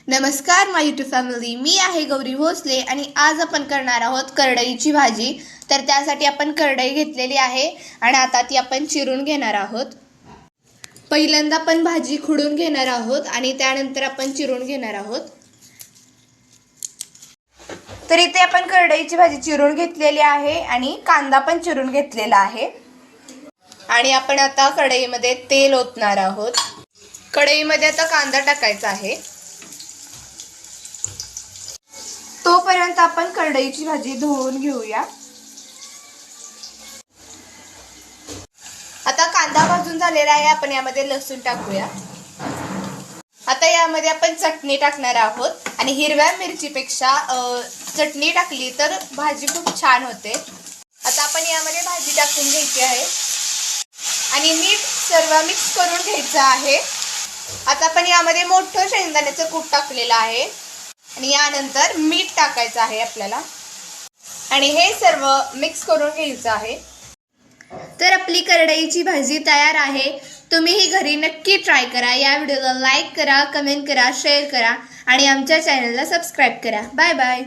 नमस्कार माय YouTube family, मी आहे गौरी भोसले आणि आज आपण करणार आहोत करडईची भाजी। तर त्यासाठी आपण करडई घेतलेली आहे आणि आता ती आपण चिरून घेणार आहोत। पहिल्यांदा आपण भाजी खुडून घेणार आहोत आणि त्यानंतर आपण चिरून घेणार आहोत। तर इथे आपण करडईची भाजी चिरून घेतलेली आहे आणि कांदा पण चिरून घेतलेला आहे आणि आपण आता कढईमध्ये तेल ओतणार आहोत। कढईमध्ये आता कांदा टाकायचा आहे। तोपर्यंत आपण करडईची भाजी धुवून घेऊया। आता कांदा भाजून झालेला आहे, आपण यामध्ये लसूण टाकूया। आता यामध्ये आपण चटणी टाकणार आहोत आणि हिरव्या मिरचीपेक्षा चटणी टाकली तर भाजी खूप छान होते। आता आपण यामध्ये भाजी टाकून घ्यायची आहे आणि मीठ सर्व मिक्स करून घ्यायचं आहे। आता आपण यामध्ये मोठं शेंगदाण्याचं कूट टाकलेलं आहे आणि यानंतर मीठ टाकायचं आहे आपल्याला आणि हे सर्व मिक्स करून घ्यायचं आहे। तर आपली करडईची भाजी तयार आहे। तुम्ही ही घरी नक्की ट्राय करा। या व्हिडिओला लाईक करा, कमेंट करा, शेअर करा आणि आमच्या चॅनलला सबस्क्राइब करा। Bye bye.